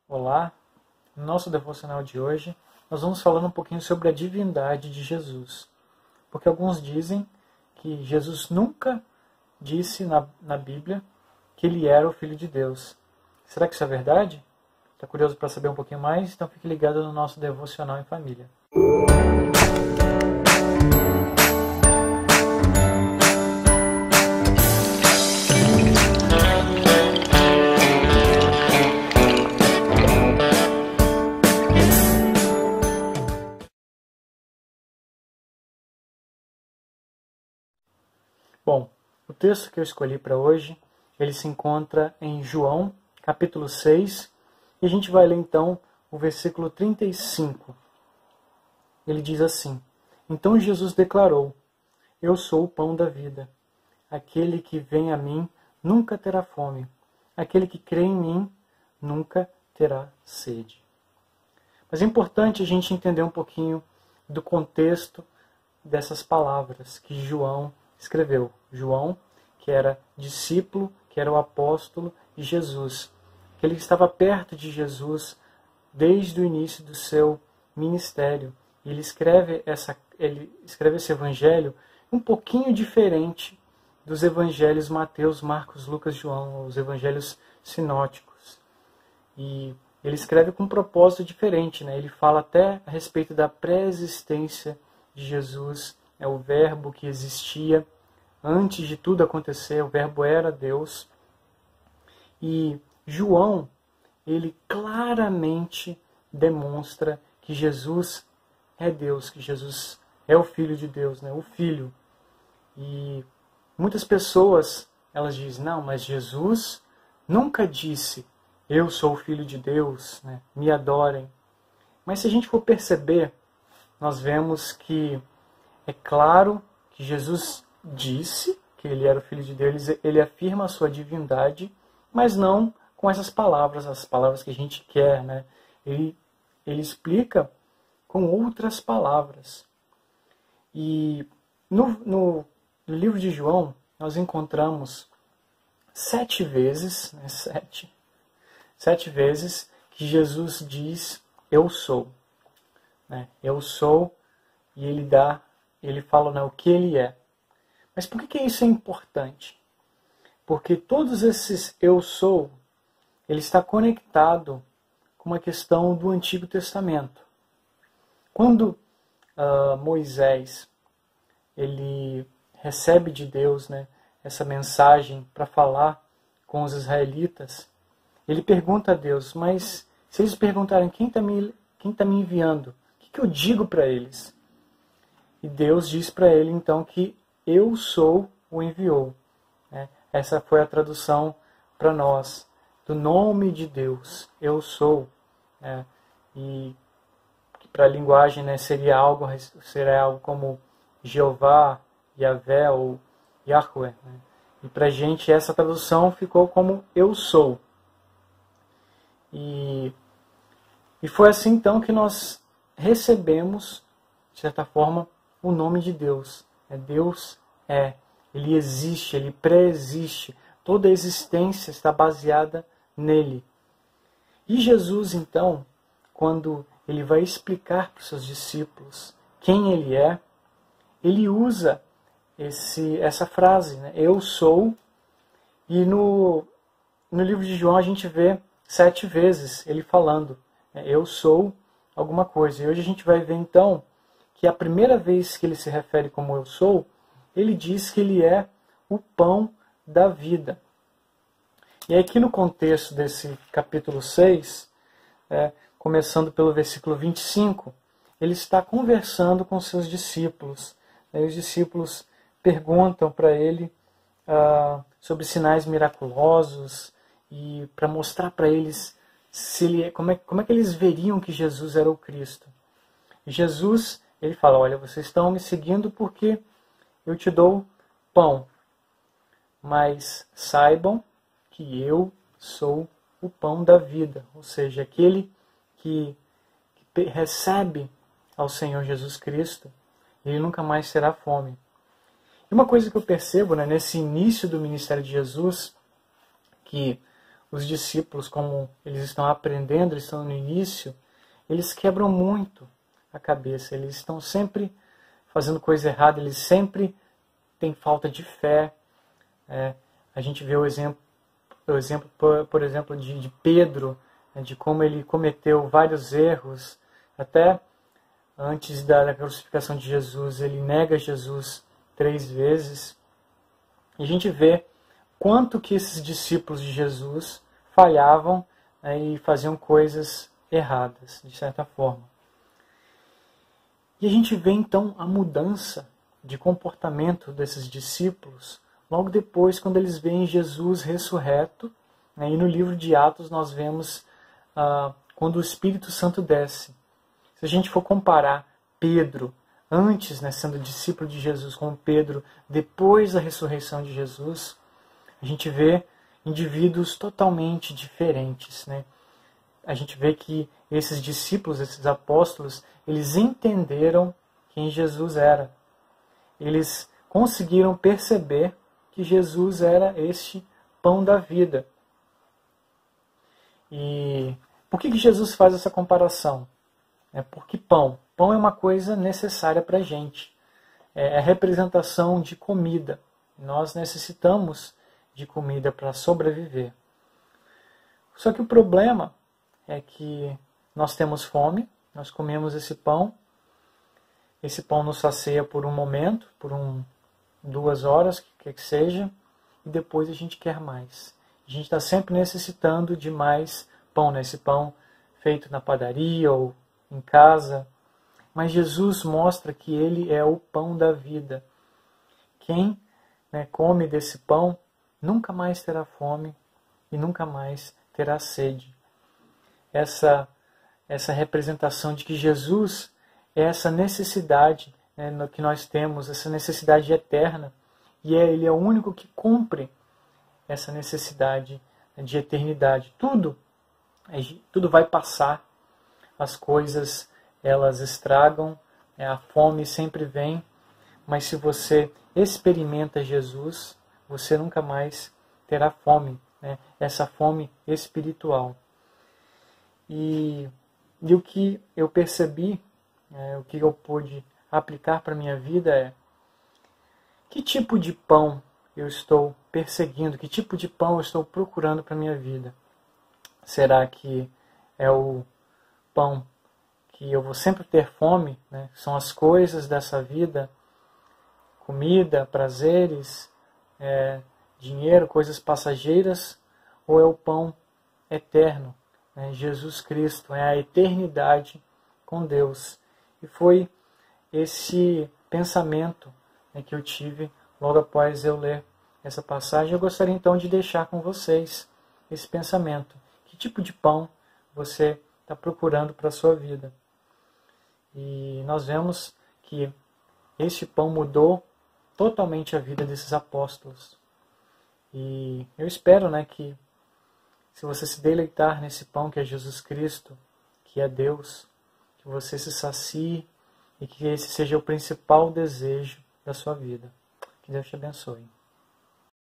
Olá, no nosso devocional de hoje nós vamos falar um pouquinho sobre a divindade de Jesus. Porque alguns dizem que Jesus nunca disse na Bíblia que ele era o Filho de Deus. Será que isso é verdade? Está curioso para saber um pouquinho mais? Então fique ligado no nosso devocional em família. Bom, o texto que eu escolhi para hoje, ele se encontra em João, capítulo 6, e a gente vai ler então o versículo 35. Ele diz assim: Então Jesus declarou: Eu sou o pão da vida. Aquele que vem a mim nunca terá fome. Aquele que crê em mim nunca terá sede. Mas é importante a gente entender um pouquinho do contexto dessas palavras que João escreveu. João, que era discípulo, que era o apóstolo de Jesus, que ele estava perto de Jesus desde o início do seu ministério. E ele escreve esse evangelho um pouquinho diferente dos evangelhos Mateus, Marcos, Lucas, João, os evangelhos sinóticos. E ele escreve com um propósito diferente, né? Ele fala até a respeito da pré-existência de Jesus, é o verbo que existia antes de tudo acontecer, o verbo era Deus. E João, ele claramente demonstra que Jesus é Deus, que Jesus é o Filho de Deus, né? O Filho. E muitas pessoas, elas dizem, não, mas Jesus nunca disse, eu sou o Filho de Deus, né? Me adorem. Mas se a gente for perceber, nós vemos que é claro que Jesus disse que ele era o Filho de Deus, ele afirma a sua divindade, mas não com essas palavras, as palavras que a gente quer, né? Ele explica com outras palavras. E no livro de João, nós encontramos 7 vezes, né, sete vezes que Jesus diz, eu sou. Né? Eu sou, e ele fala, né, o que ele é. Mas por que isso é importante? Porque todos esses eu sou, ele está conectado com uma questão do Antigo Testamento. Quando Moisés ele recebe de Deus, né, essa mensagem para falar com os israelitas, ele pergunta a Deus, mas se eles perguntarem quem está me enviando, o que eu digo para eles? E Deus diz para ele então que eu sou o enviou. Né? Essa foi a tradução para nós do nome de Deus, eu sou. Né? E para a linguagem, né, seria algo como Jeová, Yahvé ou Yahweh. Né? E para a gente essa tradução ficou como eu sou. E foi assim então que nós recebemos, de certa forma, o nome de Deus. Deus ele existe, ele pré-existe. Toda a existência está baseada nele. E Jesus, então, quando ele vai explicar para os seus discípulos quem ele é, ele usa essa frase, né? Eu sou. E no livro de João a gente vê 7 vezes ele falando, eu sou alguma coisa. E hoje a gente vai ver então que a primeira vez que ele se refere como eu sou, ele diz que ele é o pão da vida. E aqui no contexto desse capítulo 6, começando pelo versículo 25, ele está conversando com seus discípulos. E os discípulos perguntam para ele sobre sinais miraculosos e para mostrar para eles como é que eles veriam que Jesus era o Cristo. E Jesus, ele fala, olha, vocês estão me seguindo porque eu te dou pão, mas saibam que eu sou o pão da vida, ou seja, aquele que recebe ao Senhor Jesus Cristo, ele nunca mais terá fome. E uma coisa que eu percebo, né, nesse início do ministério de Jesus, que os discípulos, como eles estão aprendendo, eles estão no início, eles quebram muito a cabeça, eles estão sempre fazendo coisa errada, eles sempre têm falta de fé. A gente vê o exemplo por exemplo, de Pedro, de como ele cometeu vários erros, até antes da crucificação de Jesus, ele nega Jesus 3 vezes. E a gente vê quanto que esses discípulos de Jesus falhavam, e faziam coisas erradas, de certa forma. E a gente vê então a mudança de comportamento desses discípulos logo depois, quando eles veem Jesus ressurreto. E no livro de Atos nós vemos quando o Espírito Santo desce. Se a gente for comparar Pedro antes, sendo discípulo de Jesus, com Pedro depois da ressurreição de Jesus, a gente vê indivíduos totalmente diferentes. A gente vê que esses discípulos, esses apóstolos, eles entenderam quem Jesus era. Eles conseguiram perceber que Jesus era este pão da vida. E por que Jesus faz essa comparação? Porque pão é uma coisa necessária para a gente. É a representação de comida. Nós necessitamos de comida para sobreviver. Só que o problema é que nós temos fome, nós comemos esse pão nos sacia por um momento, por 2 horas, que quer que seja, e depois a gente quer mais. A gente está sempre necessitando de mais pão, esse pão feito na padaria ou em casa. Mas Jesus mostra que Ele é o pão da vida. Quem come desse pão nunca mais terá fome e nunca mais terá sede. Essa representação de que Jesus é essa necessidade que nós temos, essa necessidade eterna, e Ele é o único que cumpre essa necessidade de eternidade. Tudo vai passar, as coisas elas estragam, a fome sempre vem, mas se você experimenta Jesus, você nunca mais terá fome, essa fome espiritual. E o que eu percebi, o que eu pude aplicar para a minha vida é: que tipo de pão eu estou perseguindo? Que tipo de pão eu estou procurando para a minha vida? Será que é o pão que eu vou sempre ter fome? São as coisas dessa vida, comida, prazeres, dinheiro, coisas passageiras? Ou é o pão eterno? Jesus Cristo, é a eternidade com Deus. E foi esse pensamento que eu tive logo após eu ler essa passagem. Eu gostaria então de deixar com vocês esse pensamento. Que tipo de pão você está procurando para a sua vida? E nós vemos que este pão mudou totalmente a vida desses apóstolos. E eu espero que, se você se deleitar nesse pão que é Jesus Cristo, que é Deus, que você se sacie e que esse seja o principal desejo da sua vida. Que Deus te abençoe.